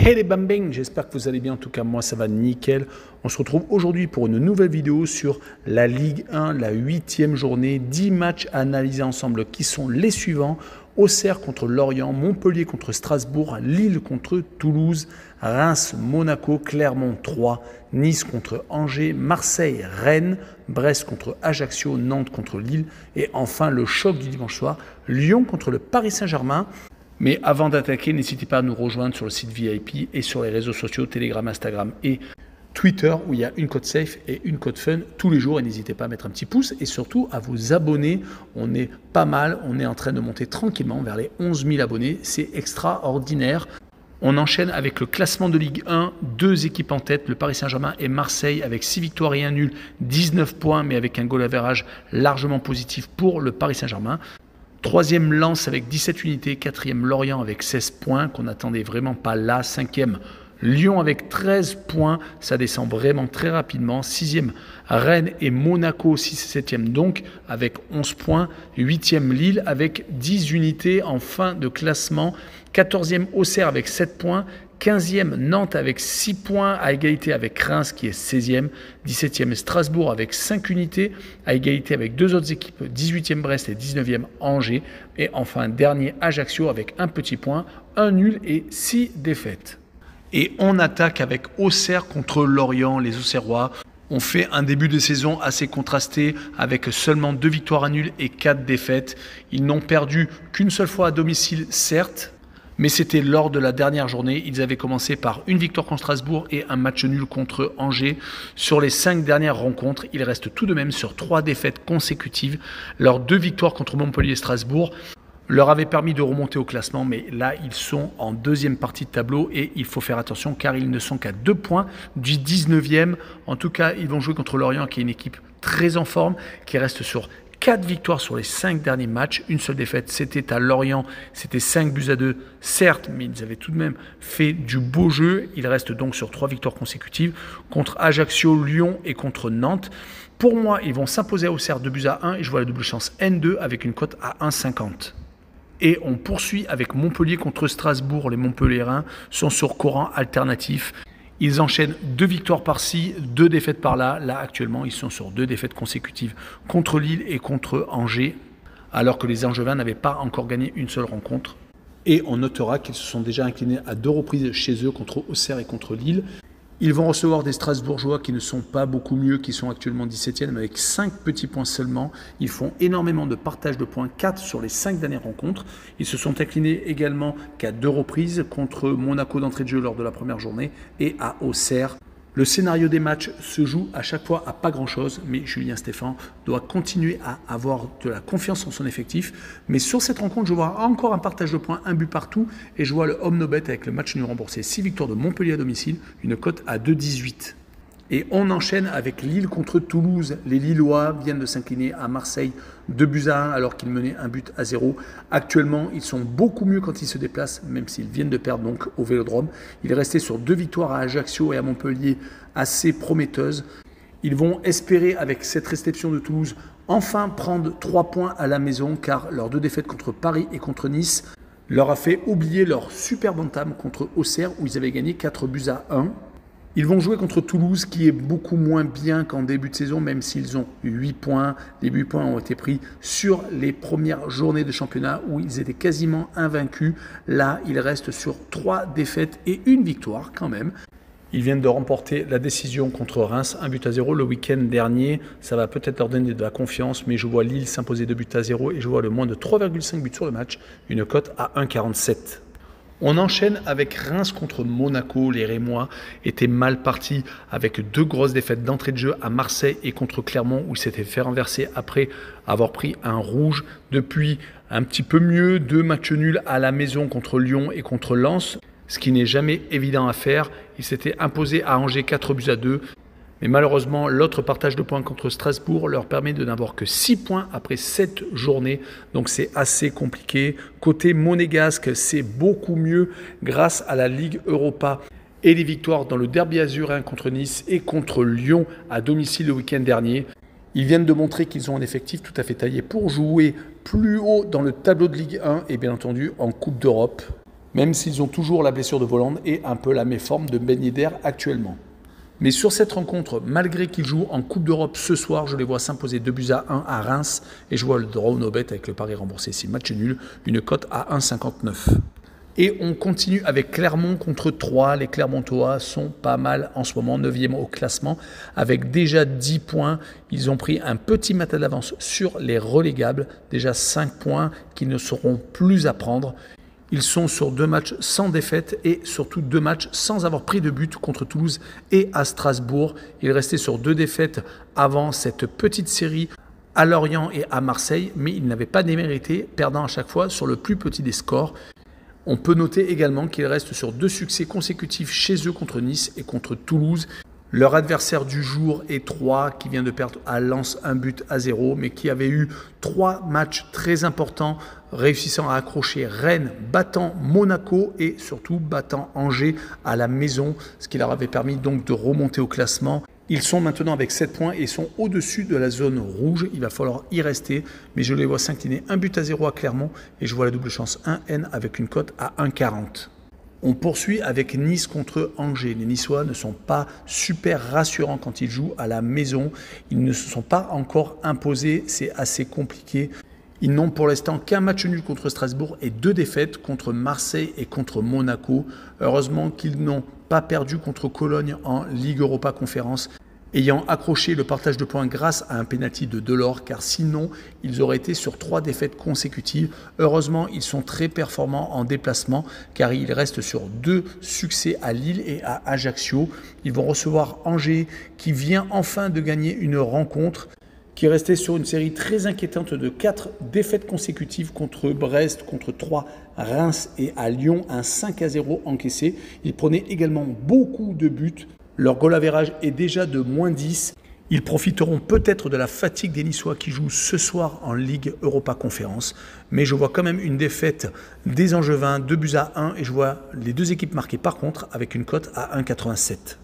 Hey les bambins, j'espère que vous allez bien, en tout cas moi ça va nickel. On se retrouve aujourd'hui pour une nouvelle vidéo sur la Ligue 1, la 8e journée, 10 matchs à analyser ensemble qui sont les suivants. Auxerre contre Lorient, Montpellier contre Strasbourg, Lille contre Toulouse, Reims, Monaco, Clermont 3, Nice contre Angers, Marseille, Rennes, Brest contre Ajaccio, Nantes contre Lille et enfin le choc du dimanche soir, Lyon contre le Paris Saint-Germain. Mais avant d'attaquer, n'hésitez pas à nous rejoindre sur le site VIP et sur les réseaux sociaux, Telegram, Instagram et Twitter, où il y a une code safe et une code fun tous les jours. Et n'hésitez pas à mettre un petit pouce et surtout à vous abonner. On est pas mal, on est en train de monter tranquillement vers les 11 000 abonnés. C'est extraordinaire. On enchaîne avec le classement de Ligue 1, deux équipes en tête, le Paris Saint-Germain et Marseille, avec 6 victoires et 1 nul, 19 points, mais avec un goal average largement positif pour le Paris Saint-Germain. Troisième Lens avec 17 unités, quatrième Lorient avec 16 points, qu'on n'attendait vraiment pas là, cinquième Lyon avec 13 points, ça descend vraiment très rapidement, sixième Rennes et Monaco 6 et 7e donc avec 11 points, huitième Lille avec 10 unités en fin de classement, 14e Auxerre avec 7 points, 15e Nantes avec 6 points à égalité avec Reims qui est 16e, 17e Strasbourg avec 5 unités à égalité avec deux autres équipes, 18e Brest et 19e Angers et enfin dernier Ajaccio avec un petit point, un nul et 6 défaites. Et on attaque avec Auxerre contre Lorient, les Auxerrois ont fait un début de saison assez contrasté avec seulement 2 victoires à nul et 4 défaites. Ils n'ont perdu qu'une seule fois à domicile certes, mais c'était lors de la dernière journée. Ils avaient commencé par une victoire contre Strasbourg et un match nul contre Angers. Sur les 5 dernières rencontres, ils restent tout de même sur 3 défaites consécutives. Leurs 2 victoires contre Montpellier et Strasbourg leur avaient permis de remonter au classement, mais là, ils sont en deuxième partie de tableau et il faut faire attention car ils ne sont qu'à 2 points du 19e. En tout cas, ils vont jouer contre Lorient qui est une équipe très en forme, qui reste sur 4 victoires sur les 5 derniers matchs, une seule défaite, c'était à Lorient, c'était 5-2, certes, mais ils avaient tout de même fait du beau jeu. Ils restent donc sur 3 victoires consécutives contre Ajaccio, Lyon et contre Nantes. Pour moi, ils vont s'imposer à Auxerre 2-1 et je vois la double chance N2 avec une cote à 1,50. Et on poursuit avec Montpellier contre Strasbourg. Les Montpelliérains sont sur courant alternatif. Ils enchaînent 2 victoires par-ci, 2 défaites par-là. Là, actuellement, ils sont sur 2 défaites consécutives contre Lille et contre Angers, alors que les Angevins n'avaient pas encore gagné une seule rencontre. Et on notera qu'ils se sont déjà inclinés à 2 reprises chez eux contre Auxerre et contre Lille. Ils vont recevoir des Strasbourgeois qui ne sont pas beaucoup mieux, qui sont actuellement 17e avec 5 petits points seulement. Ils font énormément de partage de points, 4 sur les 5 dernières rencontres. Ils se sont inclinés également qu'à 2 reprises contre Monaco d'entrée de jeu lors de la première journée et à Auxerre. Le scénario des matchs se joue à chaque fois à pas grand-chose, mais Julien Stéphan doit continuer à avoir de la confiance en son effectif. Mais sur cette rencontre, je vois encore un partage de points, un but partout, et je vois le home no bet avec le match nul remboursé. 6 victoires de Montpellier à domicile, une cote à 2,18. Et on enchaîne avec Lille contre Toulouse. Les Lillois viennent de s'incliner à Marseille 2-1 alors qu'ils menaient 1-0. Actuellement, ils sont beaucoup mieux quand ils se déplacent, même s'ils viennent de perdre donc au Vélodrome. Il est resté sur 2 victoires à Ajaccio et à Montpellier assez prometteuses. Ils vont espérer, avec cette réception de Toulouse, enfin prendre 3 points à la maison, car leurs 2 défaites contre Paris et contre Nice leur a fait oublier leur superbe entame contre Auxerre, où ils avaient gagné 4-1. Ils vont jouer contre Toulouse qui est beaucoup moins bien qu'en début de saison, même s'ils ont 8 points. Les 8 points ont été pris sur les premières journées de championnat où ils étaient quasiment invaincus. Là, ils restent sur 3 défaites et 1 victoire quand même. Ils viennent de remporter la décision contre Reims, 1-0 le week-end dernier. Ça va peut-être leur donner de la confiance, mais je vois Lille s'imposer 2-0 et je vois le moins de 3,5 buts sur le match, une cote à 1,47. On enchaîne avec Reims contre Monaco. Les Rémois étaient mal partis avec 2 grosses défaites d'entrée de jeu à Marseille et contre Clermont où ils s'étaient fait renverser après avoir pris un rouge. Depuis, un petit peu mieux, 2 matchs nuls à la maison contre Lyon et contre Lens, ce qui n'est jamais évident à faire. Ils s'étaient imposés à Angers 4-2. Mais malheureusement, l'autre partage de points contre Strasbourg leur permet de n'avoir que 6 points après 7 journées. Donc c'est assez compliqué. Côté monégasque, c'est beaucoup mieux grâce à la Ligue Europa et les victoires dans le derby azurin contre Nice et contre Lyon à domicile le week-end dernier. Ils viennent de montrer qu'ils ont un effectif tout à fait taillé pour jouer plus haut dans le tableau de Ligue 1 et bien entendu en Coupe d'Europe, même s'ils ont toujours la blessure de Volland et un peu la méforme de Ben Yedder actuellement. Mais sur cette rencontre, malgré qu'ils jouent en Coupe d'Europe ce soir, je les vois s'imposer 2-1 à Reims et je vois le draw no bet avec le pari remboursé si match nul, une cote à 1,59. Et on continue avec Clermont contre Troyes. Les Clermontois sont pas mal en ce moment, 9e au classement, avec déjà 10 points. Ils ont pris un petit matin d'avance sur les relégables, déjà 5 points qui ne seront plus à prendre. Ils sont sur 2 matchs sans défaite et surtout 2 matchs sans avoir pris de but contre Toulouse et à Strasbourg. Ils restaient sur 2 défaites avant cette petite série à Lorient et à Marseille, mais ils n'avaient pas démérité, perdant à chaque fois sur le plus petit des scores. On peut noter également qu'ils restent sur 2 succès consécutifs chez eux contre Nice et contre Toulouse. Leur adversaire du jour est Troyes, qui vient de perdre à Lens 1-0, mais qui avait eu 3 matchs très importants, réussissant à accrocher Rennes, battant Monaco et surtout battant Angers à la maison, ce qui leur avait permis donc de remonter au classement. Ils sont maintenant avec 7 points et sont au-dessus de la zone rouge. Il va falloir y rester, mais je les vois s'incliner 1-0 à Clermont et je vois la double chance 1N avec une cote à 1,40. On poursuit avec Nice contre Angers. Les Niçois ne sont pas super rassurants quand ils jouent à la maison. Ils ne se sont pas encore imposés, c'est assez compliqué. Ils n'ont pour l'instant qu'un match nul contre Strasbourg et 2 défaites contre Marseille et contre Monaco. Heureusement qu'ils n'ont pas perdu contre Cologne en Ligue Europa Conférence, ayant accroché le partage de points grâce à un pénalty de Delors, car sinon ils auraient été sur 3 défaites consécutives. Heureusement, ils sont très performants en déplacement, car ils restent sur 2 succès à Lille et à Ajaccio. Ils vont recevoir Angers, qui vient enfin de gagner une rencontre, qui restait sur une série très inquiétante de 4 défaites consécutives contre Brest, contre Troyes, Reims et à Lyon, un 5-0 encaissé. Ils prenaient également beaucoup de buts. Leur goal average est déjà de -10. Ils profiteront peut-être de la fatigue des Niçois qui jouent ce soir en Ligue Europa Conférence. Mais je vois quand même une défaite des Angevins, 2-1, et je vois les 2 équipes marquées par contre avec une cote à 1,87.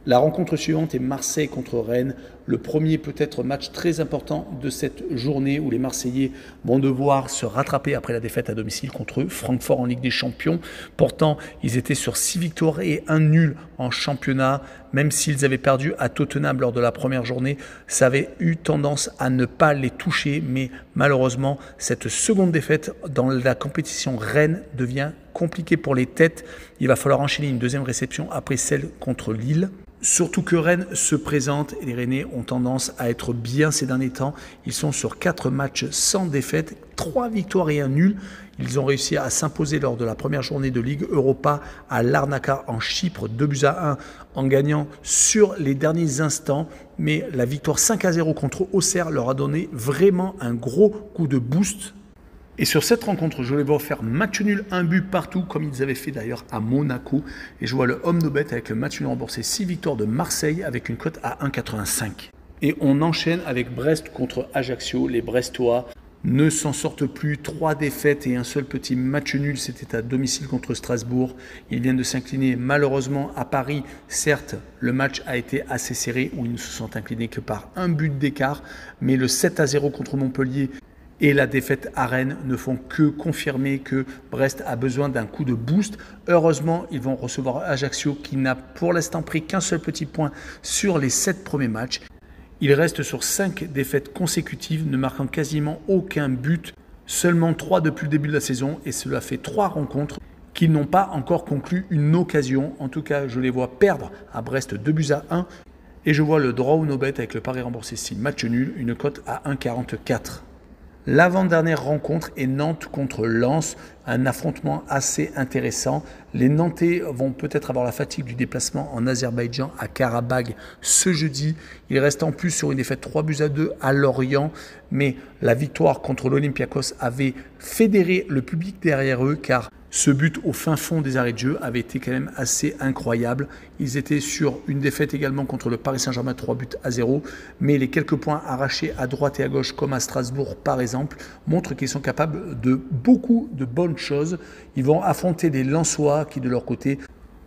La rencontre suivante est Marseille contre Rennes. Le premier peut-être match très important de cette journée où les Marseillais vont devoir se rattraper après la défaite à domicile contre Francfort en Ligue des Champions. Pourtant, ils étaient sur 6 victoires et 1 nul en championnat. Même s'ils avaient perdu à Tottenham lors de la première journée, ça avait eu tendance à ne pas les toucher. Mais malheureusement, cette seconde défaite dans la compétition Rennes devient compliquée pour les têtes. Il va falloir enchaîner une deuxième réception après celle contre Lille. Surtout que Rennes se présente et les Rennais ont tendance à être bien ces derniers temps. Ils sont sur 4 matchs sans défaite, 3 victoires et 1 nul. Ils ont réussi à s'imposer lors de la première journée de Ligue Europa à Larnaca en Chypre, 2-1 en gagnant sur les derniers instants. Mais la victoire 5-0 contre Auxerre leur a donné vraiment un gros coup de boost. Et sur cette rencontre, je les vois faire match nul, 1 but partout, comme ils avaient fait d'ailleurs à Monaco. Et je vois le home no bet avec le match nul remboursé 6 victoires de Marseille avec une cote à 1,85. Et on enchaîne avec Brest contre Ajaccio. Les Brestois ne s'en sortent plus, 3 défaites et un seul petit match nul, c'était à domicile contre Strasbourg. Ils viennent de s'incliner malheureusement à Paris. Certes, le match a été assez serré où ils ne se sont inclinés que par 1 but d'écart, mais le 7-0 contre Montpellier et la défaite à Rennes ne font que confirmer que Brest a besoin d'un coup de boost. Heureusement, ils vont recevoir Ajaccio qui n'a pour l'instant pris qu'un seul petit point sur les 7 premiers matchs. Il reste sur 5 défaites consécutives, ne marquant quasiment aucun but, seulement 3 depuis le début de la saison, et cela fait 3 rencontres qu'ils n'ont pas encore conclu une occasion. En tout cas, je les vois perdre à Brest 2-1, et je vois le draw no bet avec le pari remboursé 6 match nul, une cote à 1,44. L'avant-dernière rencontre est Nantes contre Lens, un affrontement assez intéressant. Les Nantais vont peut-être avoir la fatigue du déplacement en Azerbaïdjan à Karabagh ce jeudi. Il reste en plus sur une défaite 3-2 à Lorient, mais la victoire contre l'Olympiakos avait fédéré le public derrière eux car ce but au fin fond des arrêts de jeu avait été quand même assez incroyable. Ils étaient sur une défaite également contre le Paris Saint-Germain 3-0, mais les quelques points arrachés à droite et à gauche comme à Strasbourg par exemple montrent qu'ils sont capables de beaucoup de bonnes choses. Ils vont affronter des Lensois qui de leur côté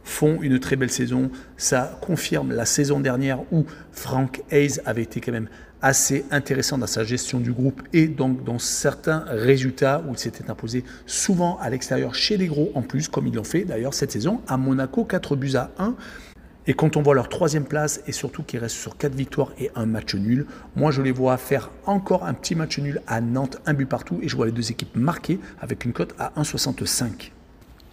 font une très belle saison. Ça confirme la saison dernière où Frank Hayes avait été quand même assez intéressant dans sa gestion du groupe et donc dans certains résultats où il s'était imposé souvent à l'extérieur chez les gros en plus, comme ils l'ont fait d'ailleurs cette saison à Monaco, 4-1. Et quand on voit leur 3e place et surtout qu'ils restent sur 4 victoires et un match nul, moi je les vois faire encore un petit match nul à Nantes, un but partout, et je vois les deux équipes marquées avec une cote à 1,65.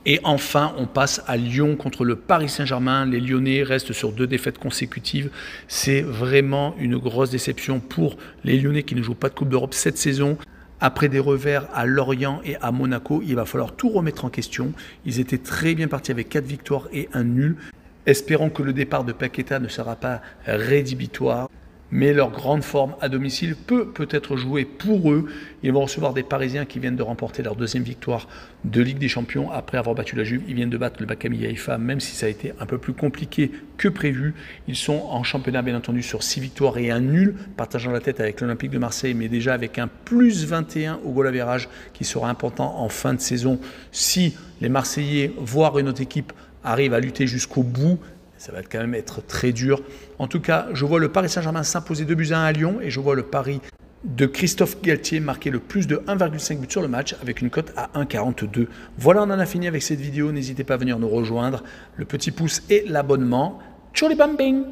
Et enfin, on passe à Lyon contre le Paris Saint-Germain. Les Lyonnais restent sur 2 défaites consécutives. C'est vraiment une grosse déception pour les Lyonnais qui ne jouent pas de Coupe d'Europe cette saison. Après des revers à Lorient et à Monaco, il va falloir tout remettre en question. Ils étaient très bien partis avec 4 victoires et un nul. Espérons que le départ de Paqueta ne sera pas rédhibitoire. Mais leur grande forme à domicile peut-être jouer pour eux. Ils vont recevoir des Parisiens qui viennent de remporter leur 2e victoire de Ligue des Champions après avoir battu la Juve. Ils viennent de battre le Maccabi Haïfa, même si ça a été un peu plus compliqué que prévu. Ils sont en championnat, bien entendu, sur 6 victoires et un nul, partageant la tête avec l'Olympique de Marseille, mais déjà avec un plus 21 au goal average qui sera important en fin de saison. Si les Marseillais, voire une autre équipe, arrivent à lutter jusqu'au bout, ça va quand même être très dur. En tout cas, je vois le Paris Saint-Germain s'imposer 2-1 à Lyon et je vois le pari de Christophe Galtier marquer le plus de 1,5 but sur le match avec une cote à 1,42. Voilà, on en a fini avec cette vidéo. N'hésitez pas à venir nous rejoindre. Le petit pouce et l'abonnement. Tchou les bambing!